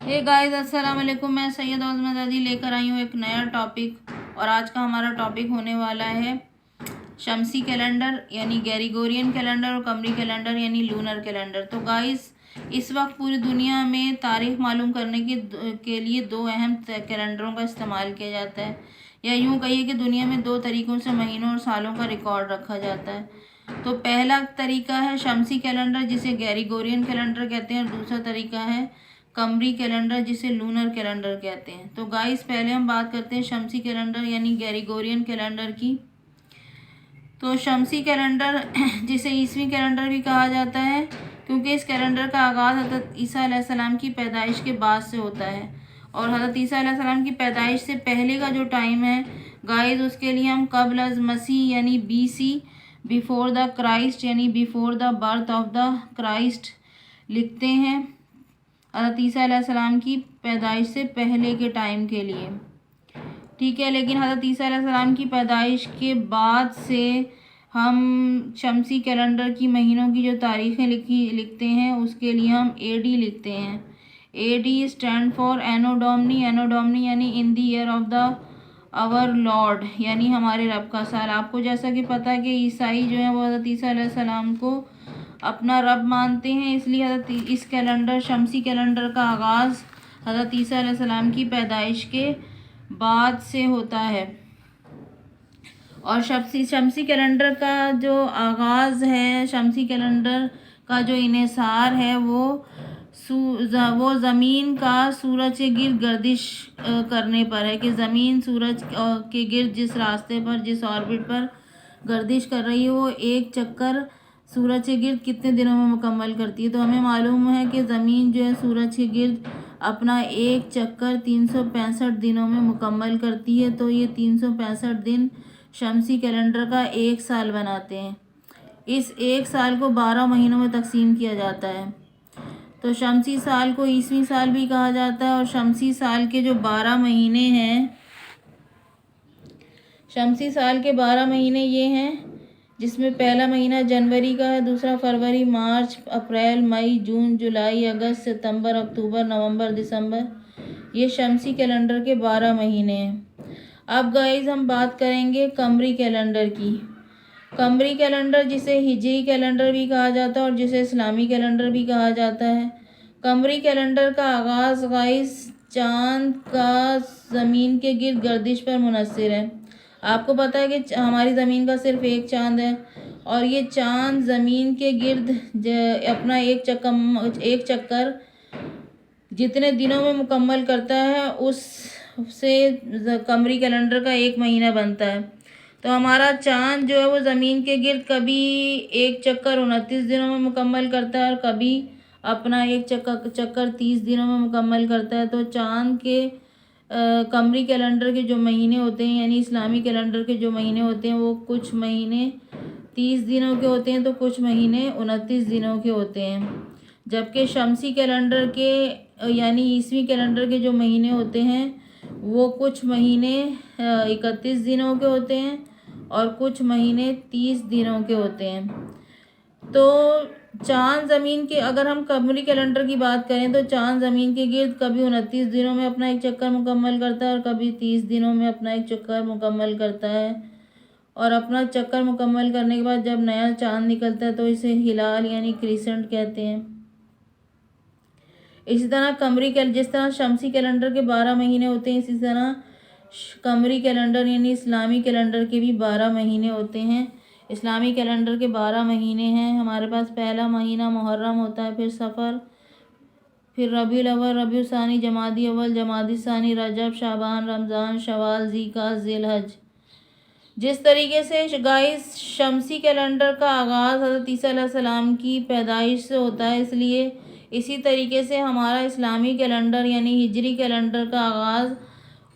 Hey guys, अस्सलाम वालेकुम। मैं सैयद आज़मज़ादी लेकर आई हूँ एक नया टॉपिक। और आज का हमारा टॉपिक होने वाला है शमसी कैलेंडर यानी ग्रेगोरियन कैलेंडर और कमरी कैलेंडर यानी लूनर कैलेंडर। तो गाइस, इस वक्त पूरी दुनिया में तारीख मालूम करने के लिए दो अहम कैलेंडरों का इस्तेमाल किया जाता है, या यूँ कहिए कि दुनिया में दो तरीक़ों से महीनों और सालों का रिकॉर्ड रखा जाता है। तो पहला तरीका है शमसी कैलेंडर, जिसे ग्रेगोरियन कैलेंडर कहते हैं, और दूसरा तरीका है कमरी कैलेंडर, जिसे लूनर कैलेंडर कहते हैं। तो गाइस, पहले हम बात करते हैं शमसी कैलेंडर यानी ग्रेगोरियन कैलेंडर की। तो शमसी कैलेंडर जिसे ईसवी कैलेंडर भी कहा जाता है, क्योंकि इस कैलेंडर का आगाज़ हज़रत ईसा अलैहिस्सलाम की पैदाइश के बाद से होता है। और हज़रत ईसा अलैहिस्सलाम की पैदाइश से पहले का जो टाइम है गाइस, उसके लिए हम कब्ल अज़ मसीह यानी BC, बिफोर द क्राइस्ट यानी before the birth of the Christ लिखते हैं, हज़रत ईसा अलैहिस्सलाम की पैदाइश से पहले के टाइम के लिए। ठीक है, लेकिन हज़रत ईसा अलैहिस्सलाम की पैदाइश के बाद से हम शमसी कैलेंडर की महीनों की जो तारीखें लिखते हैं, उसके लिए हम AD लिखते हैं। AD stand for anno domini. Anno domini यानी in the year of the our lord, यानी हमारे रब का साल। आपको जैसा कि पता है कि ईसाई जो है वो हज़रत ईसा अलैहिस्सलाम को अपना रब मानते हैं, इसलिए हज़रत इस कैलेंडर शमसी कैलेंडर का आगाज़ हज़रत ईसा अलैहिस्सलाम की पैदाइश के बाद से होता है। और शमसी कैलेंडर का जो आगाज़ है, शमसी कैलेंडर का जो इन्हिसार है, वो ज़मीन का सूरज के गिर्द गर्दिश करने पर है, कि ज़मीन सूरज के गिर्द जिस रास्ते पर, जिस ऑर्बिट पर गर्दिश कर रही है, वो एक चक्कर सूरज के गिर्द कितने दिनों में मुकम्मल करती है। तो हमें मालूम है कि ज़मीन जो है सूरज के गिर्द अपना एक चक्कर 365 दिनों में मुकम्मल करती है। तो ये 365 दिन शमसी कैलेंडर का एक साल बनाते हैं। इस एक साल को 12 महीनों में तकसीम किया जाता है। तो शमसी साल को ईसवी साल भी कहा जाता है। और शमसी साल के जो 12 महीने हैं, शमसी साल के 12 महीने ये हैं, जिसमें पहला महीना जनवरी का है, दूसरा फरवरी, मार्च, अप्रैल, मई, जून, जुलाई, अगस्त, सितंबर, अक्टूबर, नवंबर, दिसंबर। ये शमसी कैलेंडर के 12 महीने हैं। अब गाइस, हम बात करेंगे कमरी कैलेंडर की। कमरी कैलेंडर जिसे हिजरी कैलेंडर भी कहा जाता है और जिसे इस्लामी कैलेंडर भी कहा जाता है। कमरी कैलेंडर का आगाज़ गाइस चाँद का ज़मीन के गिर्द गर्दिश पर मुनहसर है। आपको पता है कि हमारी ज़मीन का सिर्फ एक चाँद है, और ये चाँद ज़मीन के गिर्द अपना एक चक्कर जितने दिनों में मुकम्मल करता है, उससे कमरी कैलेंडर का एक महीना बनता है। तो हमारा चाँद जो है वो ज़मीन के गिर्द कभी एक चक्कर 29 दिनों में मुकम्मल करता है, और कभी अपना एक चक्कर 30 दिनों में मुकम्मल करता है। तो चाँद के कमरी कैलेंडर के जो महीने होते हैं, यानी इस्लामी कैलेंडर के जो महीने होते हैं, वो कुछ महीने 30 दिनों के होते हैं, तो कुछ महीने 29 दिनों के होते हैं। जबकि शमसी कैलेंडर के यानी ईसवी कैलेंडर के जो महीने होते हैं, वो कुछ महीने 31 दिनों के होते हैं, और कुछ महीने 30 दिनों के होते हैं। तो चाँद ज़मीन के, अगर हम कमरी कैलेंडर की बात करें, तो चाँद ज़मीन के गिर्द कभी 29 दिनों में अपना एक चक्कर मुकम्मल करता है, और कभी 30 दिनों में अपना एक चक्कर मुकम्मल करता है। और अपना चक्कर मुकम्मल करने के बाद जब नया चाँद निकलता है, तो इसे हिलाल यानी क्रिसेंट कहते हैं। इसी तरह जिस तरह शमसी कैलेंडर के 12 महीने होते हैं, इसी तरह कमरी कैलेंडर यानी इस्लामी कैलेंडर के भी 12 महीने होते हैं। इस्लामी कैलेंडर के 12 महीने हैं हमारे पास। पहला महीना मुहर्रम होता है, फिर सफ़र, फिर रबीउल अव्वल, रबीउल सानी, जमादी अव्वल, जमादी सानी, रजब, शाबान, रमज़ान, शवाल, ज़ीक़ात, ज़िलहज। जिस तरीके से गाइस शमसी कैलेंडर का आगाज़ हज़रत ईसा अलैहिस्सलाम की पैदाइश से होता है, इसलिए इसी तरीके से हमारा इस्लामी कैलेंडर यानी हिजरी कैलेंडर का आगाज़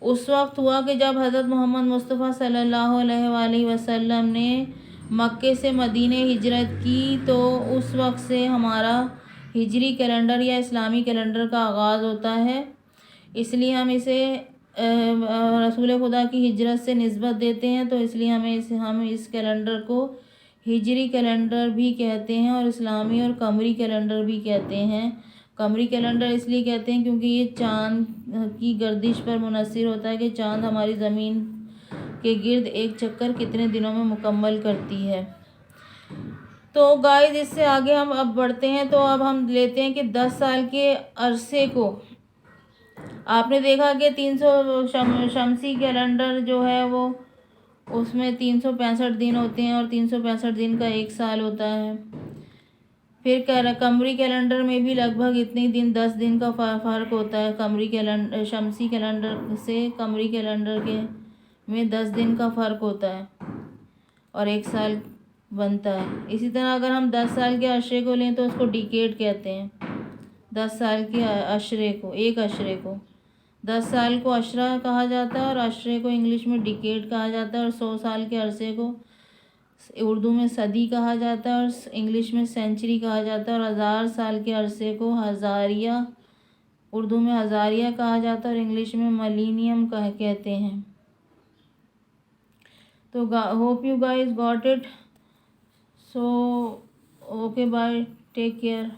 उस वक्त हुआ कि जब हज़रत मोहम्मद मुस्तफ़ा सल्लल्लाहु अलैहि वसल्लम ने मक्के से मदीने हिजरत की। तो उस वक्त से हमारा हिजरी कैलेंडर या इस्लामी कैलेंडर का आगाज़ होता है। इसलिए हम इसे रसूल खुदा की हिजरत से निस्बत देते हैं, तो इसलिए हम इस कैलेंडर को हिजरी कैलेंडर भी कहते हैं और इस्लामी और कमरी कैलेंडर भी कहते हैं। कमरी कैलेंडर इसलिए कहते हैं क्योंकि ये चाँद की गर्दिश पर मुनहसर होता है कि चाँद हमारी ज़मीन के गिर्द एक चक्कर कितने दिनों में मुकम्मल करती है। तो गाइस इससे आगे हम अब बढ़ते हैं। तो अब हम लेते हैं कि 10 साल के अरसे को, आपने देखा कि 300 शमसी कैलेंडर जो है वो उसमें 365 दिन होते हैं और 365 दिन का एक साल होता है। फिर कमरी कैलेंडर में भी लगभग इतने दिन 10 दिन का फ़र्क होता है। कमरी कैलेंडर शमसी कैलेंडर से कमरी कैलेंडर के में 10 दिन का फ़र्क होता है और एक साल बनता है। इसी तरह अगर हम 10 साल के अशरे को लें तो उसको डिकेड कहते हैं। 10 साल के अशरे को, एक अशरे को 10 साल को अशरा कहा जाता है और अशरे को इंग्लिश में डिकेड कहा जाता है। और 100 साल के अरसे को उर्दू में सदी कहा जाता है और इंग्लिश में सेंचुरी कहा जाता है। और 1000 साल के अरसे को हज़ारिया, उर्दू में हज़ारिया कहा जाता है और इंग्लिश में मिलेनियम कहते हैं। तो hope you guys got it. So okay, bye, take care.